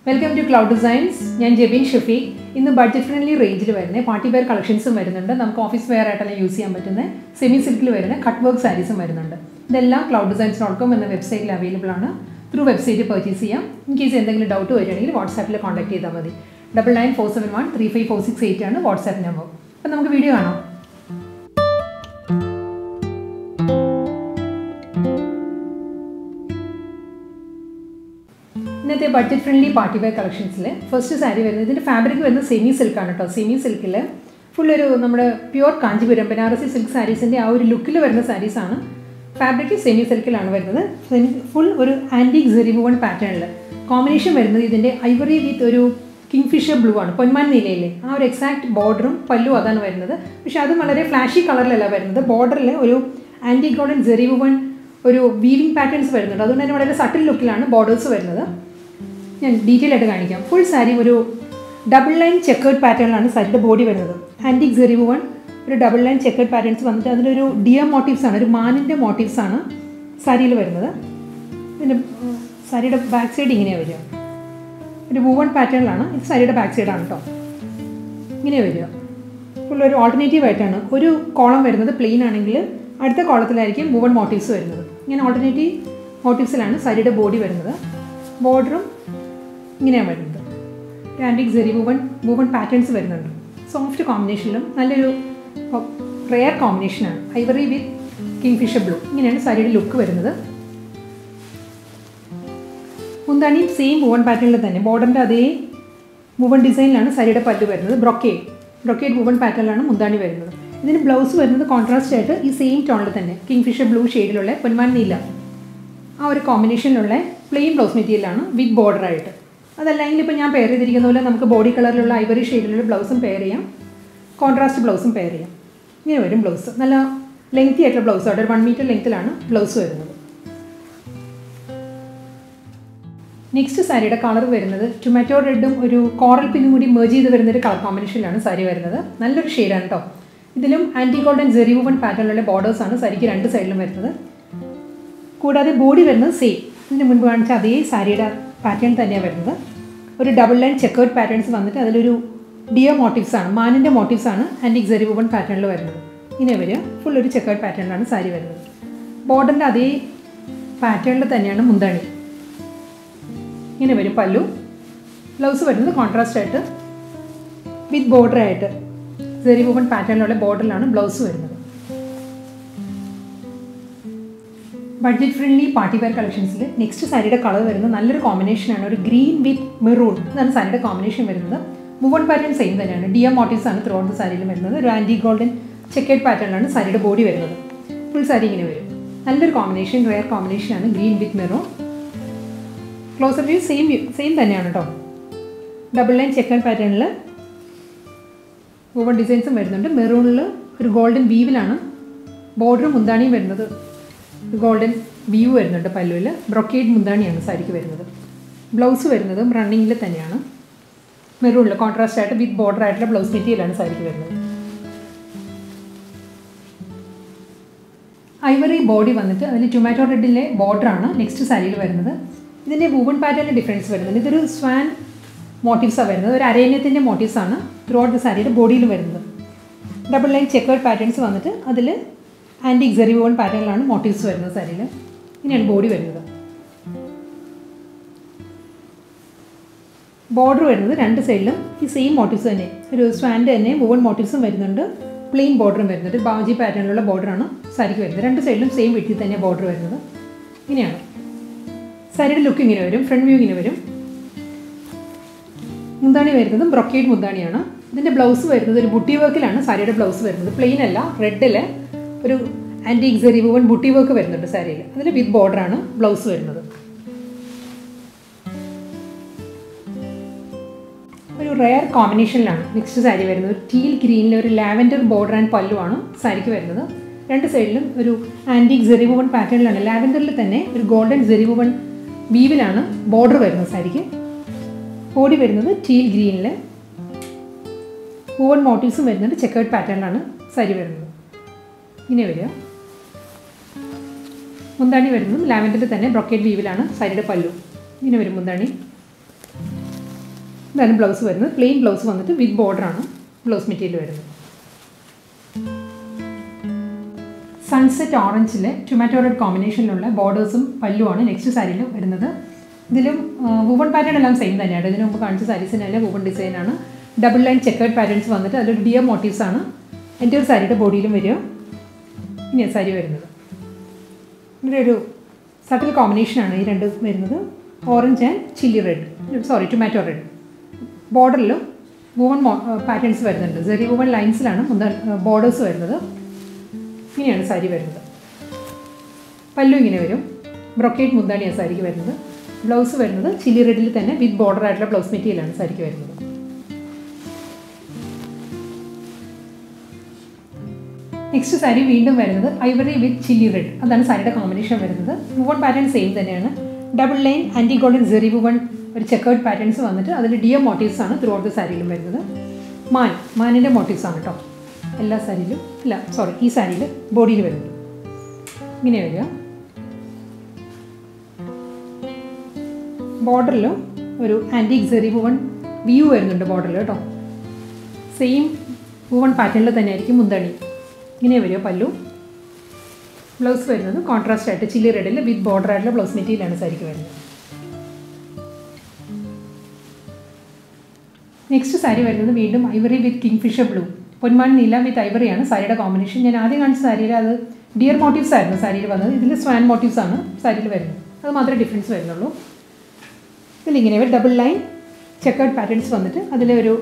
Welcome to Cloud Designs. I am Jebin Shafiq. In the budget friendly range, party wear collections office wear use semi silk cut work sarees. This is clouddesigns.com and the website available through website purchase. In case you have doubt, WhatsApp contact 999471 35468 WhatsApp number. Now we video. This budget friendly party wear collections. First saree is fabric semi silk. Semi silk full pure Kanjipuram Banarasi silk sarees look sarees. Fabric is semi silk full antique zari woven pattern. Combination is ivory with kingfisher blue. Our exact border pallu is flashy color. Border antique golden zari woven weaving patterns. Subtle look borders. Detail full saree double line checkered pattern body antique zari woven double line checkered patterns deer motifs motifs saree saree back side woven pattern saree back side full alternative column plain column woven motifs alternative motifs saree body border antique zari woven patterns soft combination rare combination ivory with kingfisher blue saree look mundani same woven pattern border woven design saree pallu brocade woven pattern mundani this blouse contrast same tone kingfisher blue shade combination plain blouse material with border. That's why I pair body color ivory shade blouse pair contrast blouse pair. This is blouse. Lengthy blouse 1 meter length blouse. Next saree color tomato red coral pink merge color combination saree shade antique golden zari woven pattern borders saree two side body same. Saree pattern double line checkered patterns deer motifs motifs antique zari woven pattern full checkered pattern saree border pattern mundani pallu blouse contrast with border zari woven pattern border blouse budget friendly party wear collections next saree color combination green with maroon that's saree combination woven pattern same deer motifs throughout the saree antique golden checkered pattern saree body full saree another combination rare combination green with maroon closer view same double line checkered pattern woven designs maroon golden weave border mundani golden weave pallu brocade mundani saree blouse running maroon contrast with border blouse material saree ivory body tomato red border next saree this woven pattern difference this swan motifs motifs throughout the saree body double line checkered patterns antique zari woven pattern motifs saree body border two side same motifs swan woven motifs plain border baji pattern border saree two side same width border saree look front view mundani brocade mundani blouse booty work saree blouse plain red antique zari woven booty work saree with border blouse rare combination next saree teal green lavender border and pallu saree two side antique zari woven pattern lavender golden zari woven weave border saree body teal green woven motifs checkered pattern saree mundani lavender brocade weave saree pallu mundani ഇതാണ് blouse വരുന്നത്. Plain blouse വന്നിട്ട് വിത്ത് ബോർഡറാണ് blouse material വരുന്നത്. Sunset ഓറഞ്ചിലെ tomato red കോമ്പിനേഷനിലുള്ള ബോർഡേഴ്സും പല്ലുമാണ് next സാരിയിൽ വരുന്നത്. ഇതിലും woven pattern എല്ലാം same തന്നെയാണ്. ഇതിന് മുമ്പ് കാണിച്ച സാരീസിനെല്ലാം വുവൺ ഡിസൈനാണ്. ഡബിൾ ലൈൻ ചെക്കേർഡ് പാറ്റേൺസ് വന്നിട്ട് അതിലൊരു ഡിയർ മോട്ടീവ്സ് ആണ് എൻ്റെ ഒരു സാരിയുടെ ബോഡിയിലും വരിക. ഇനിയാണ് സാരി വരുന്നത്. ഇവിടെ ഒരു സട്ടിൽ കോമ്പിനേഷനാണ് ഈ രണ്ട് വരുന്നത്. Orange and chilli red, tomato red. ബോർഡറിലും വുവൺ പാറ്റേൺസ് വരുന്നുണ്ട്. സെറി വുവൺ ലൈൻസിലാണ് ബോർഡേഴ്സ് വരുന്നത്. ഇങ്ങനെയാണ് സാരി വരുന്നത്. പല്ലു ഇങ്ങനെ വരും. ബ്രൊക്കേറ്റ് മുന്താണിയാണ് സാരിക്ക് വരുന്നത്. ബ്ലൗസ് വരുന്നത് ചില്ലി റെഡിൽ തന്നെ വിത്ത് ബോർഡർ ആയിട്ടുള്ള ബ്ലൗസ് മെറ്റീരിയലാണ് സാരിക്ക് വരുന്നത്. നെക്സ്റ്റ് സാരി വീണ്ടും വരുന്നത് ഐവറി വിത്ത് ചില്ലി റെഡ്. അതാണ് സാരിയുടെ കോമ്പിനേഷൻ വരുന്നത്. വുവൺ പാറ്റേൺ സെയിം തന്നെയാണ്. ഡബിൾ ലൈൻ ആൻറ്റി ഗോൾഡൻ സെറി വുവൺ ഒരു ചെക്കേർഡ് പാറ്റേൺസ് വന്നിട്ട് അതിൽ ഡിയർ മോട്ടീവ്സ് ആണ് ത്രൂ ഔട്ട് ദ സാരിയിലും വരുന്നത്. മാനിൻ്റെ മോട്ടീവ്സ് ആണ് കേട്ടോ എല്ലാ സാരിയിലും. ഈ സാരിയിൽ ബോഡിയിൽ വരുന്നത്. ഇങ്ങനെ വരിക. ബോർഡറിലും ഒരു ആൻറ്റിക് സെറി വുവൺ വ്യൂ വരുന്നുണ്ട് ബോർഡറിൽ കേട്ടോ. സെയിം വുവൺ പാറ്റേണിൽ തന്നെ ആയിരിക്കും മുന്താണി. ഇങ്ങനെ വരിക പല്ലു. ബ്ലൗസ് വരുന്നത് കോൺട്രാസ്റ്റ് ആയിട്ട് ചില്ലി റെഡിൽ വിത്ത് ബോർഡർ ആയിട്ടുള്ള ബ്ലൗസ് മെറ്റീരിയലാണ് സാരിക്ക് വരുന്നത്. നെക്സ്റ്റ് സാരി വരുന്നത് വീണ്ടും ivory with kingfisher blue. പൊന്മാൻ നീല വിത്ത് ഐവറിയാണ് സാരിയുടെ കോമ്പിനേഷൻ. ഞാൻ ആദ്യം കാണിച്ച സാരിയിൽ അത് ഡിയർ മോട്ടീവ്സ് ആയിരുന്നു സാരിയിൽ വന്നത്. ഇതിൽ സ്വാൻ മോട്ടീവ്സ് ആണ് സാരിയിൽ വരുന്നത്. അത് മാത്രമേ ഡിഫറൻസ് വരുന്നുള്ളൂ. ഇതിലിങ്ങനെ ഡബിൾ ലൈൻ ചെക്കേർഡ് പാറ്റേൺസ് വന്നിട്ട് അതിലൊരു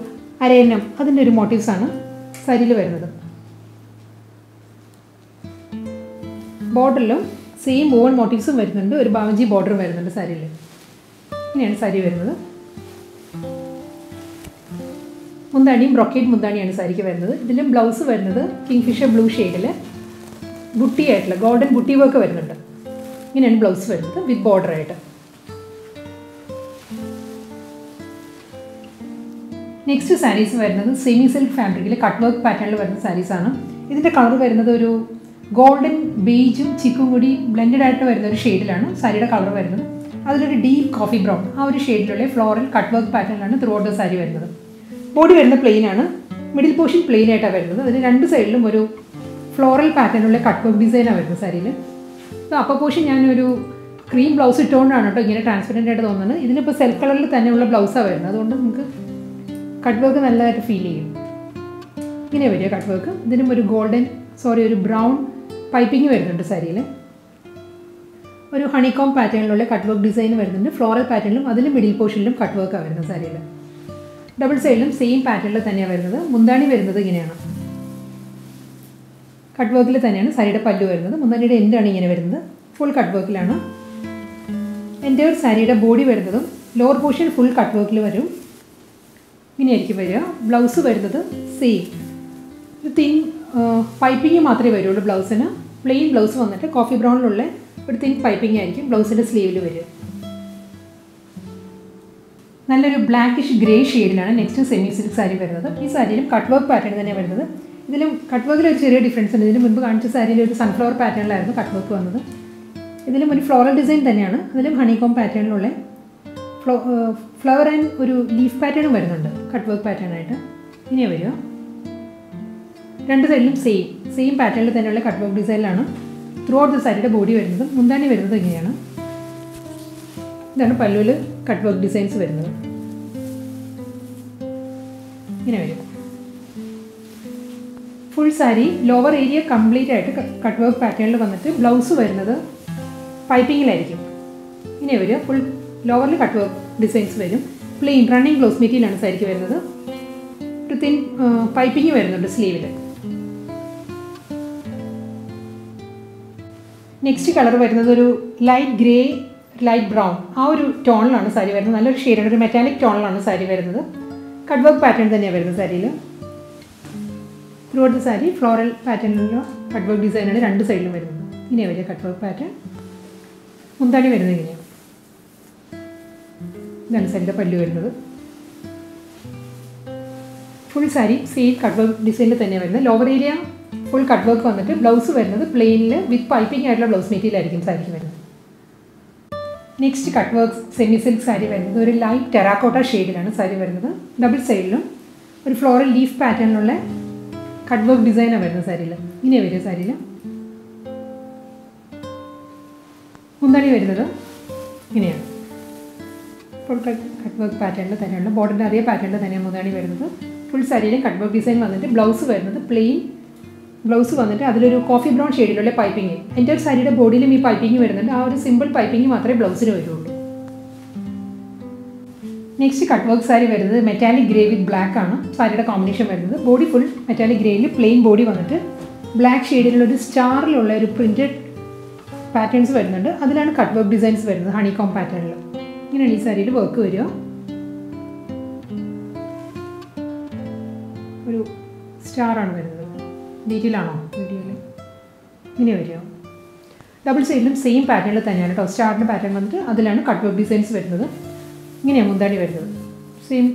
അരയന്നം അതിൻ്റെ ഒരു മോട്ടീവ്സ് ആണ് സാരിയിൽ വരുന്നത്. ബോർഡറിലും സെയിം വുവൺ മോട്ടീവ്സും വരുന്നുണ്ട്. ഒരു ബാവഞ്ചി ബോർഡറും വരുന്നുണ്ട് സാരിയിൽ. ഇങ്ങനെയാണ് സാരി വരുന്നത്. മുന്താണിയും ബ്രൊക്കേറ്റ് മുന്താണിയാണ് സാരിക്ക് വരുന്നത്. ഇതിലും ബ്ലൗസ് വരുന്നത് കിങ് ഫിഷർ ബ്ലൂ ഷെയ്ഡിൽ ബുട്ടിയായിട്ടുള്ള ഗോൾഡൻ ബുട്ടി വർക്ക് വരുന്നുണ്ട്. ഇങ്ങനെയാണ് ബ്ലൗസ് വരുന്നത് വിത്ത് ബോർഡറായിട്ട്. നെക്സ്റ്റ് സാരീസ് വരുന്നത് സെമി സിൽക്ക് ഫാബ്രിക്കിൽ കട്ട് വർക്ക് പാറ്റേണിൽ വരുന്ന സാരീസാണ്. ഇതിൻ്റെ കളർ വരുന്നത് ഒരു ഗോൾഡൻ ബേജും ചിക്കും കൂടി ബ്ലെൻഡഡ് ആയിട്ട് വരുന്ന ഒരു ഷെയ്ഡിലാണ് സാരിയുടെ കളർ വരുന്നത്. അതിലൊരു ഡീപ്പ് കോഫി ബ്രൗൺ ആ ഒരു ഷെയ്ഡിലുള്ള ഫ്ലോറൽ കട്ട് വർക്ക് പാറ്റേണിലാണ് ത്രൂ ഔട്ട് ദ സാരി വരുന്നത്. ബോഡി വരുന്ന പ്ലെയിൻ ആണ്. മിഡിൽ പോർഷൻ പ്ലെയിൻ ആയിട്ടാണ് വരുന്നത്. അതിന് രണ്ട് സൈഡിലും ഒരു ഫ്ലോറൽ പാറ്റേണിലുള്ള കട്ട് വർക്ക് ഡിസൈനാണ് വരുന്നത് സാരിയിൽ. അപ്പർ പോർഷൻ ഞാനൊരു ക്രീം ബ്ലൗസ് ഇട്ടുകൊണ്ടാണ് കേട്ടോ ഇങ്ങനെ ട്രാൻസ്പെറൻ്റ് ആയിട്ട് തോന്നുന്നത്. ഇതിനിപ്പോൾ സെൽഫ് കളറിൽ തന്നെയുള്ള ബ്ലൗസാണ് വരുന്നത്. അതുകൊണ്ട് നമുക്ക് കട്ട് വർക്ക് നല്ലതായിട്ട് ഫീൽ ചെയ്യും. ഇങ്ങനെ വരിക കട്ട് വർക്ക്. ഇതിനും ഒരു ബ്രൗൺ പൈപ്പിംഗ് വരുന്നുണ്ട് സാരിയിൽ. ഒരു ഹണികോം പാറ്റേണിലുള്ള കട്ട് വർക്ക് ഡിസൈൻ വരുന്നുണ്ട്. ഫ്ലോറൽ പാറ്റേണിലും അതിലും മിഡിൽ പോർഷനിലും കട്ട് വർക്കാണ് വരുന്നത് സാരിയിൽ. ഡബിൾ സൈഡിലും സെയിം പാറ്റേണിൽ തന്നെയാണ് വരുന്നത്. മുന്താണി വരുന്നത് ഇങ്ങനെയാണ്. കട്ട് വർക്കിൽ തന്നെയാണ് സാരിയുടെ പല്ലു വരുന്നത്. മുന്താണിയുടെ എൻഡാണ് ഇങ്ങനെ വരുന്നത്. ഫുൾ കട്ട് വർക്കിലാണ്. എൻ്റെ ഒരു സാരിയുടെ ബോഡി വരുന്നതും ലോവർ പോർഷൻ ഫുൾ കട്ട് വർക്കിൽ വരും. ഇങ്ങനെയായിരിക്കും വരിക. ബ്ലൗസ് വരുന്നത് സെയിം തിൻ പൈപ്പിംഗ് മാത്രമേ വരുള്ളൂ ബ്ലൗസിന്. പ്ലെയിൻ ബ്ലൗസ് വന്നിട്ട് കോഫി ബ്രൗണിലുള്ള ഒരു തിൻ പൈപ്പിംഗ് ആയിരിക്കും ബ്ലൗസിൻ്റെ സ്ലീവിൽ വരിക. നല്ലൊരു ബ്ലാക്കിഷ് ഗ്രേ ഷെയ്ഡിലാണ് നെക്സ്റ്റ് സെമി സിൽക്ക് സാരി വരുന്നത്. ഈ സാരിയിലും കട്ട് വർക്ക് പാറ്റേൺ തന്നെയാണ് വരുന്നത്. ഇതിലും കട്ട് വർക്കിൽ ഒരു ചെറിയ ഡിഫറൻസ് ഉണ്ട്. ഇതിന് മുൻപ് കാണിച്ച സാരിയിൽ ഒരു സൺഫ്ലവർ പാറ്റേണിലായിരുന്നു കട്ട് വർക്ക് വന്നത്. ഇതിലും ഒരു ഫ്ലോറൽ ഡിസൈൻ തന്നെയാണ്. അതിലും ഹണികോം പാറ്റേണിലുള്ള ഫ്ലവർ ആൻഡ് ഒരു ലീഫ് പാറ്റേണും വരുന്നുണ്ട് കട്ട് വർക്ക് പാറ്റേൺ ആയിട്ട്. ഇനിയാണ് വരിക. രണ്ട് സൈഡിലും സെയിം പാറ്റേണിൽ തന്നെയുള്ള കട്ട് വർക്ക് ഡിസൈനിലാണ് ത്രൂ ഔട്ട് ദ സാരിയുടെ ബോഡി വരുന്നത്. മുന്താണി വരുന്നത് ഇങ്ങനെയാണ്. ഇതാണ് പല്ലുവിൽ കട്ട് വർക്ക് ഡിസൈൻസ് വരുന്നത്. ഇങ്ങനെ വരും. Full sari lower area complete ആയിട്ട് കട്ട് വർക്ക് പാറ്റേണിൽ വന്നിട്ട് ബ്ലൗസ് വരുന്നത് പൈപ്പിങ്ങിലായിരിക്കും. ഇങ്ങനെ വരിക. ഫുൾ ലോവറിൽ കട്ട് വർക്ക് ഡിസൈൻസ് വരും. പ്ലെയിൻ റണ്ണിങ് ബ്ലൗസ് മെറ്റീരിയലാണ് സാരിക്ക് വരുന്നത്. ഒരു തിൻ പൈപ്പിങ് വരുന്നുണ്ട് സ്ലീവിൽ. നെക്സ്റ്റ് കളർ വരുന്നത് ഒരു ലൈറ്റ് ഗ്രേ ലൈറ്റ് ബ്രൗൺ ആ ഒരു ടോണിലാണ് സാരി വരുന്നത്. നല്ലൊരു ഷെയ്ഡാണ്. ഒരു മെറ്റാലിക് ടോണിലാണ് സാരി വരുന്നത്. കട്ട് വർക്ക് പാറ്റേൺ തന്നെയാണ് വരുന്നത് സാരിയിൽ. Throughout the sari floral പാറ്റേണിലുള്ള കട്ട് വർക്ക് ഡിസൈനാണ് രണ്ട് സൈഡിലും വരുന്നത്. ഇങ്ങനെയാണ് വരിക കട്ട് വർക്ക് പാറ്റേൺ. മുന്താണി വരുന്നത് ഇങ്ങനെയാണ്. ഇതാണ് സാരിയുടെ പല്ലു വരുന്നത്. Full sari same cut work ഡിസൈനിൽ തന്നെയാണ് വരുന്നത്. Lower area full cut work വന്നിട്ട് ബ്ലൗസ് വരുന്നത് പ്ലെയിനിൽ വിത്ത് പൈപ്പിംഗ് ആയിട്ടുള്ള ബ്ലൗസ് മെറ്റീരിയൽ ആയിരിക്കും സാരിക്ക് വരുന്നത്. Next cut work semi silk sari വരുന്നത് ഒരു ലൈറ്റ് ടെറാക്കോട്ട ഷെയ്ഡിലാണ് സാരി വരുന്നത്. ഡബിൾ സൈഡിലും ഒരു ഫ്ലോറൽ ലീഫ് പാറ്റേണിലുള്ള കട്ട് വർക്ക് ഡിസൈനാണ് വരുന്നത് സാരിയിൽ. ഇങ്ങനെ വരും സാരിയിൽ. മുന്താണി വരുന്നത് ഇങ്ങനെയാണ്. ഫുൾ കട്ട് വർക്ക് പാറ്റേണിൽ തന്നെയുള്ള ബോർഡറിൻ്റെ അതേ പാറ്റേണിൽ തന്നെയാണ് മുന്താണി വരുന്നത്. ഫുൾ സാരിയിലും കട്ട് വർക്ക് ഡിസൈൻ വന്നിട്ട് ബ്ലൗസ് വരുന്നത് പ്ലെയിൻ ബ്ലൗസ് വന്നിട്ട് അതിലൊരു കോഫി ബ്രൗൺ ഷെയ്ഡിലുള്ള പൈപ്പിംഗ്. എൻ്റെ ഒരു സാരിയുടെ ബോഡിയിലും ഈ പൈപ്പിംഗ് വരുന്നുണ്ട്. ആ ഒരു സിമ്പിൾ പൈപ്പിംഗ് മാത്രമേ ബ്ലൗസിന് വരുള്ളൂ. നെക്സ്റ്റ് കട്ട് വർക്ക് സാരി വരുന്നത് മെറ്റാലിക് ഗ്രേ വിത്ത് ബ്ലാക്ക് ആണ് സാരിയുടെ കോമ്പിനേഷൻ വരുന്നത്. ബോഡി ഫുൾ മെറ്റാലിക് ഗ്രേയിൽ പ്ലെയിൻ ബോഡി വന്നിട്ട് ബ്ലാക്ക് ഷെയ്ഡിലുള്ള സ്റ്റാറിലുള്ള ഒരു പ്രിൻറ്റഡ് പാറ്റേൺസ് വരുന്നുണ്ട്. അതിലാണ് കട്ട് വർക്ക് ഡിസൈൻസ് വരുന്നത് ഹണികോം പാറ്റേണിൽ. ഇങ്ങനെയാണ് ഈ സാരിയിൽ വർക്ക് വരിക. ഒരു സ്റ്റാറാണ് വരുന്നത്. ഡീറ്റെയിലാണോ വീഡിയോയിൽ? ഇങ്ങനെ വരുമോ? ഡബിൾ സൈഡിലും സെയിം പാറ്റേണിൽ തന്നെയാണ് കേട്ടോ. സ്റ്റാറിൻ്റെ പാറ്റേൺ വന്നിട്ട് അതിലാണ് കട്ട് വർക്ക് ഡിസൈൻസ് വരുന്നത്. ഇങ്ങനെയാണ് മുന്താണി വരുന്നത്. സെയിം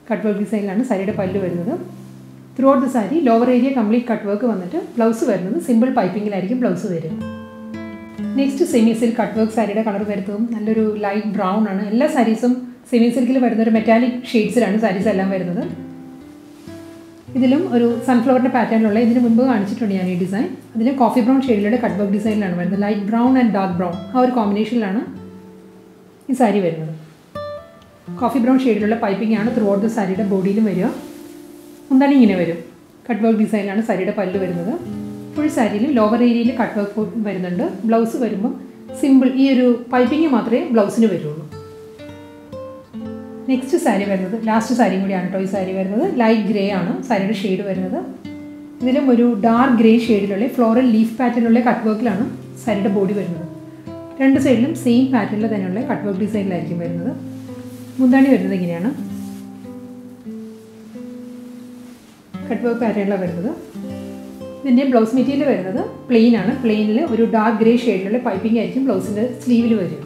കട്ട് വർക്ക് ഡിസൈനിലാണ് സാരിയുടെ പല്ല് വരുന്നത്. Through out the sari lower area complete cut work വന്നിട്ട് ബ്ലൗസ് വരുന്നത് സിമ്പിൾ പൈപ്പിങ്ങിലായിരിക്കും ബ്ലൗസ് വരിക. Next semi silk cut work സാരിയുടെ കളർ വരുന്നതും നല്ലൊരു ലൈറ്റ് ബ്രൗൺ ആണ്. എല്ലാ സാരീസും സെമി സിൽക്കിൽ വരുന്ന ഒരു മെറ്റാലിക് ഷെയ്ഡ്സിലാണ് സാരീസ് എല്ലാം വരുന്നത്. ഇതിലും ഒരു സൺഫ്ലവറിൻ്റെ പാറ്റേണിലുള്ള ഇതിന് മുൻപ് കാണിച്ചിട്ടുണ്ട് ഞാൻ ഈ ഡിസൈൻ. അതിൽ കോഫി ബ്രൗൺ ഷെയ്ഡിലുള്ള കട്ട് വർക്ക് ഡിസൈനിലാണ് വരുന്നത്. Light brown and dark brown ആ ഒരു കോമ്പിനേഷനിലാണ് ഈ സാരി വരുന്നത്. കോഫി ബ്രൗൺ ഷെയ്ഡിലുള്ള പൈപ്പിംഗ് ആണ് ത്രൂ ഔട്ട് ദ സാരിയുടെ ബോഡിയിലും വരിക. മുന്താണി ഇങ്ങനെ വരും. കട്ട് വർക്ക് ഡിസൈനിലാണ് സാരിയുടെ പല്ല് വരുന്നത്. ഫുൾ സാരിയിലും ലോവർ ഏരിയയിൽ കട്ട് വർക്ക് വരുന്നുണ്ട്. ബ്ലൗസ് വരുമ്പം സിമ്പിൾ ഈ ഒരു പൈപ്പിംഗ് മാത്രമേ ബ്ലൗസിന് വരുള്ളൂ. നെക്സ്റ്റ് സാരി വരുന്നത് ലാസ്റ്റ് സാരിയും കൂടിയാണ് കേട്ടോ. ഈ സാരി വരുന്നത് ലൈറ്റ് ഗ്രേ ആണ് സാരിയുടെ ഷെയ്ഡ് വരുന്നത്. ഇതിലും ഒരു ഡാർക്ക് ഗ്രേ ഷെയ്ഡിലുള്ള ഫ്ലോറൽ ലീഫ് പാറ്റേണിലുള്ള കട്ട് വർക്കിലാണ് സാരിയുടെ ബോഡി വരുന്നത്. രണ്ട് സൈഡിലും സെയിം പാറ്റേണിൽ തന്നെയുള്ള കട്ട് വർക്ക് ഡിസൈനിലായിരിക്കും വരുന്നത്. മുന്താണി വരുന്നത് ഇങ്ങനെയാണ്. കട്ട് വർക്ക് പാറ്റേണിലാണ് വരുന്നത്. ഇതിൻ്റെ ബ്ലൗസ് മെറ്റീരിയൽ വരുന്നത് പ്ലെയിൻ ആണ്. പ്ലെയിനിൽ ഒരു ഡാർക്ക് ഗ്രേ ഷെയ്ഡിലുള്ള പൈപ്പിംഗ് ആയിരിക്കും ബ്ലൗസിൻ്റെ സ്ലീവിൽ വരിക.